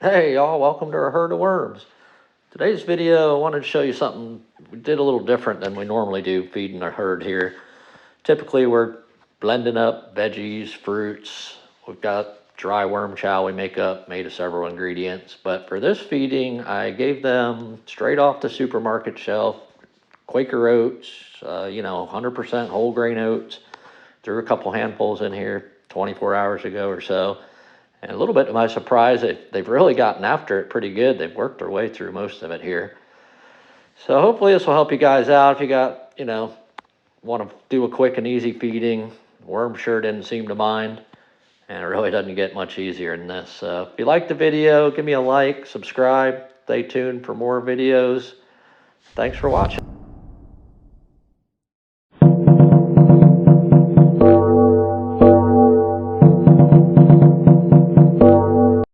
Hey y'all, welcome to our herd of worms. Today's video, I wanted to show you something we did a little different than we normally do feeding our herd here. Typically we're blending up veggies, fruits. We've got dry worm chow we make up, made of several ingredients. But for this feeding, I gave them straight off the supermarket shelf, Quaker Oats, 100% whole grain oats. Threw a couple handfuls in here 24 hours ago or so. And a little bit to my surprise, they've really gotten after it pretty good. They've worked their way through most of it here. So hopefully this will help you guys out if you got, want to do a quick and easy feeding. Worm sure didn't seem to mind, and it really doesn't get much easier than this. So if you like the video, give me a like, subscribe, stay tuned for more videos. Thanks for watching.